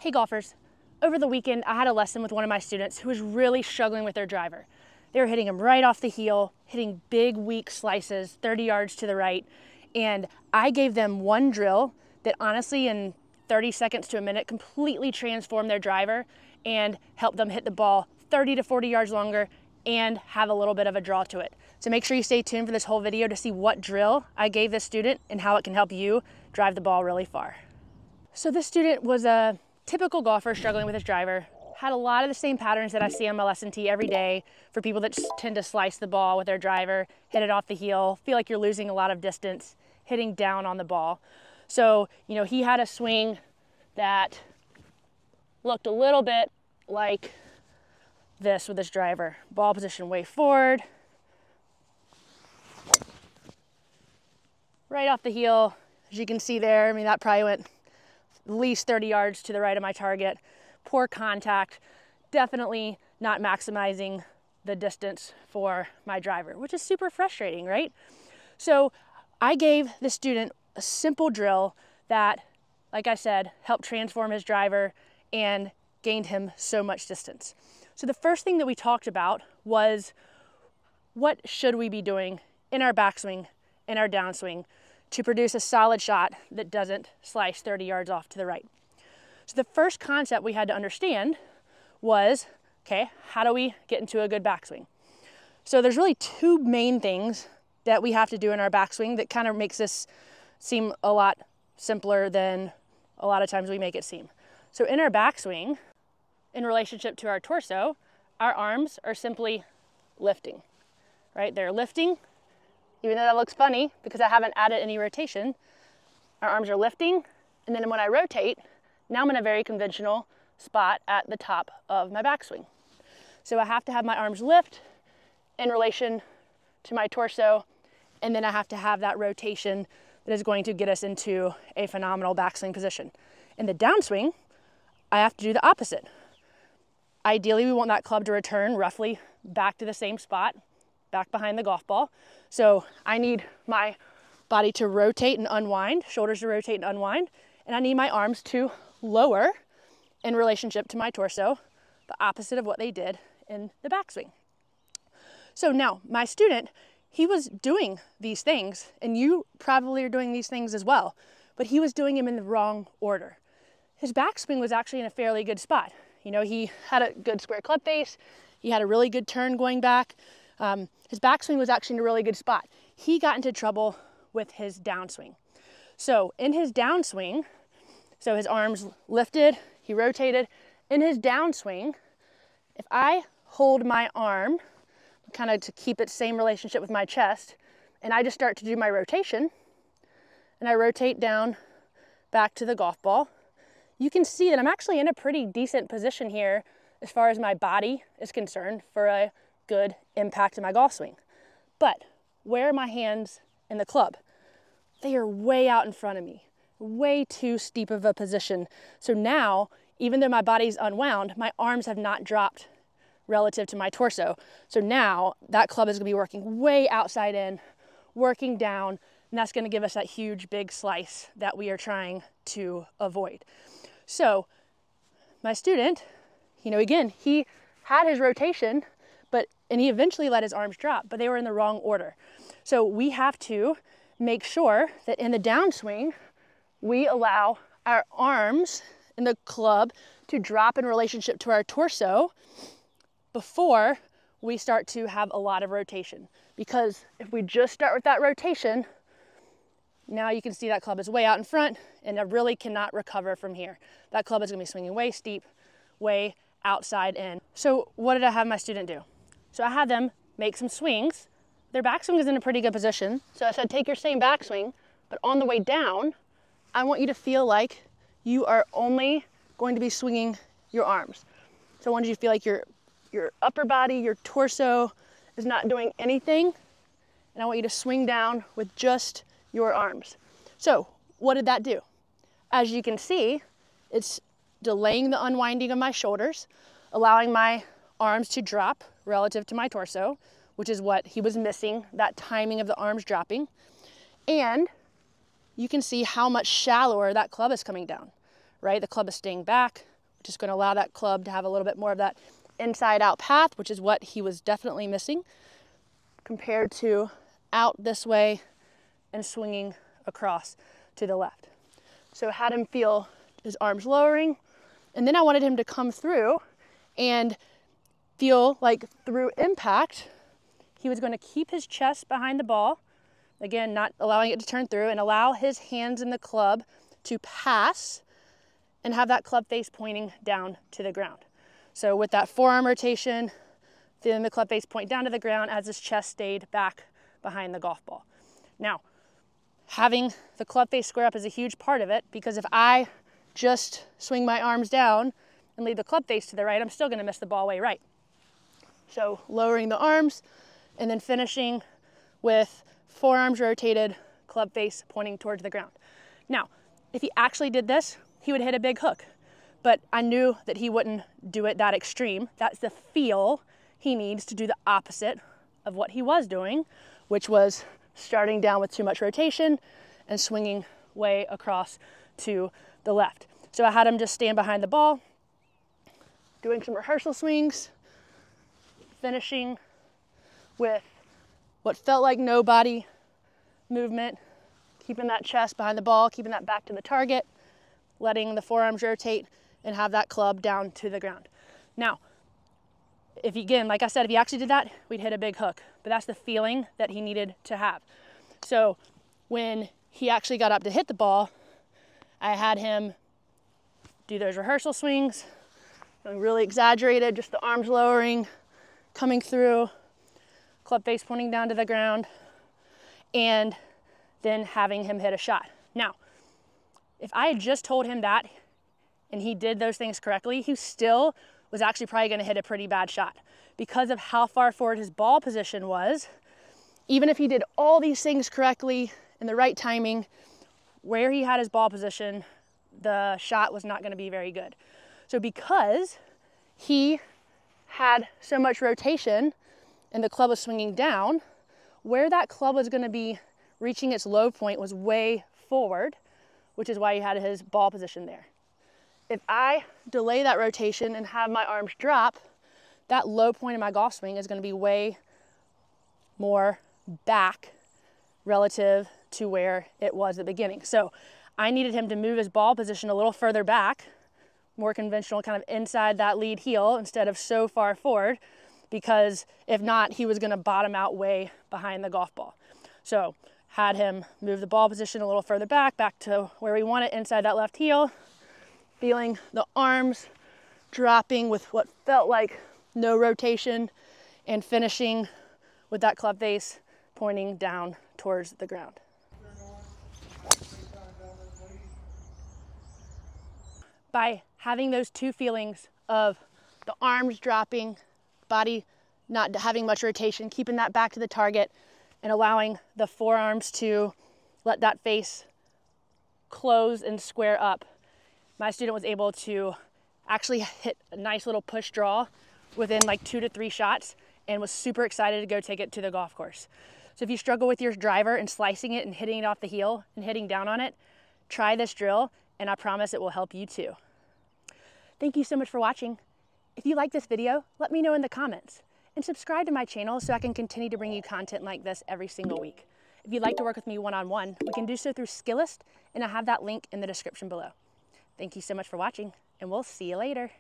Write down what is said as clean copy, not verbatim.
Hey golfers, over the weekend I had a lesson with one of my students who was really struggling with their driver. They were hitting him right off the heel, hitting big weak slices 30 yards to the right, and I gave them one drill that honestly in 30 seconds to a minute completely transformed their driver and helped them hit the ball 30 to 40 yards longer and have a little bit of a draw to it. So make sure you stay tuned for this whole video to see what drill I gave this student and how it can help you drive the ball really far. So this student was a typical golfer struggling with his driver, had a lot of the same patterns that I see on my lesson tee every day for people that tend to slice the ball with their driver, hit it off the heel, feel like you're losing a lot of distance, hitting down on the ball. So, he had a swing that looked a little bit like this with his driver. Ball position way forward, right off the heel. As you can see there, that probably went at least 30 yards to the right of my target. Poor contact, definitely not maximizing the distance for my driver, which is super frustrating, right? So I gave the student a simple drill that, like I said, helped transform his driver and gained him so much distance. So the first thing that we talked about was what should we be doing in our backswing, in our downswing, to produce a solid shot that doesn't slice 30 yards off to the right. So the first concept we had to understand was, okay, how do we get into a good backswing? So there's really two main things that we have to do in our backswing that kind of makes this seem a lot simpler than a lot of times we make it seem. So in our backswing, in relationship to our torso, our arms are simply lifting, right? They're lifting. Even though that looks funny because I haven't added any rotation, our arms are lifting, and then when I rotate, now I'm in a very conventional spot at the top of my backswing. So I have to have my arms lift in relation to my torso, and then I have to have that rotation that is going to get us into a phenomenal backswing position. In the downswing, I have to do the opposite. Ideally, we want that club to return roughly back to the same spot, back behind the golf ball. So I need my body to rotate and unwind, shoulders to rotate and unwind, and I need my arms to lower in relationship to my torso, the opposite of what they did in the backswing. So now my student, he was doing these things, and you probably are doing these things as well, but he was doing them in the wrong order. His backswing was actually in a fairly good spot. He had a good square club face, he had a really good turn going back. His backswing was actually in a really good spot. He got into trouble with his downswing. So in his downswing, so his arms lifted, he rotated. In his downswing, if I hold my arm, kind of to keep it same relationship with my chest, and I just start to do my rotation, and I rotate down back to the golf ball, you can see that I'm actually in a pretty decent position here as far as my body is concerned for a good impact in my golf swing. But where are my hands in the club? They are way out in front of me, way too steep of a position. So now, even though my body's unwound, my arms have not dropped relative to my torso. So now that club is gonna be working way outside in, working down, and that's gonna give us that huge big slice that we are trying to avoid. So my student, again, he had his rotation, and he eventually let his arms drop, but they were in the wrong order. So we have to make sure that in the downswing, we allow our arms in the club to drop in relationship to our torso before we start to have a lot of rotation. Because if we just start with that rotation, now you can see that club is way out in front, and I really cannot recover from here. That club is gonna be swinging way steep, way outside in. So what did I have my student do? So I had them make some swings. Their backswing is in a pretty good position. So I said, take your same backswing, but on the way down, I want you to feel like you are only going to be swinging your arms. So I want you to feel like your upper body, your torso is not doing anything. And I want you to swing down with just your arms. So what did that do? As you can see, it's delaying the unwinding of my shoulders, allowing my arms to drop relative to my torso, which is what he was missing, that timing of the arms dropping. And you can see how much shallower that club is coming down, right? The club is staying back, which is going to allow that club to have a little bit more of that inside out path, which is what he was definitely missing, compared to out this way and swinging across to the left. So I had him feel his arms lowering, and then I wanted him to come through and feel like through impact, he was going to keep his chest behind the ball, again, not allowing it to turn through, and allow his hands in the club to pass and have that club face pointing down to the ground. So with that forearm rotation, feeling the club face point down to the ground as his chest stayed back behind the golf ball. Now, having the club face square up is a huge part of it, because if I just swing my arms down and leave the club face to the right, I'm still going to miss the ball way right. So lowering the arms and then finishing with forearms rotated, club face pointing towards the ground. Now, if he actually did this, he would hit a big hook, but I knew that he wouldn't do it that extreme. That's the feel he needs to do the opposite of what he was doing, which was starting down with too much rotation and swinging way across to the left. So I had him just stand behind the ball, doing some rehearsal swings, finishing with what felt like no body movement, keeping that chest behind the ball, keeping that back to the target, letting the forearms rotate and have that club down to the ground. Now, if he, again, like I said, if he actually did that, we'd hit a big hook, but that's the feeling that he needed to have. So when he actually got up to hit the ball, I had him do those rehearsal swings, really exaggerated, just the arms lowering, coming through, club face pointing down to the ground, and then having him hit a shot. Now, if I had just told him that and he did those things correctly, he still was actually probably going to hit a pretty bad shot because of how far forward his ball position was. Even if he did all these things correctly in the right timing, where he had his ball position, the shot was not going to be very good. So because he had so much rotation and the club was swinging down, where that club was going to be reaching its low point was way forward, which is why he had his ball position there. If I delay that rotation and have my arms drop, that low point in my golf swing is going to be way more back relative to where it was at the beginning. So I needed him to move his ball position a little further back, more conventional, kind of inside that lead heel instead of so far forward, because if not, he was going to bottom out way behind the golf ball. So had him move the ball position a little further back to where we want it, inside that left heel, feeling the arms dropping with what felt like no rotation, and finishing with that club face pointing down towards the ground. By having those two feelings of the arms dropping, body not having much rotation, keeping that back to the target, and allowing the forearms to let that face close and square up, my student was able to actually hit a nice little push draw within like 2 to 3 shots and was super excited to go take it to the golf course. So if you struggle with your driver and slicing it and hitting it off the heel and hitting down on it, try this drill and I promise it will help you too. Thank you so much for watching. If you like this video, let me know in the comments and subscribe to my channel so I can continue to bring you content like this every single week. If you'd like to work with me one-on-one, we can do so through Skillest, and I have that link in the description below. Thank you so much for watching, and we'll see you later.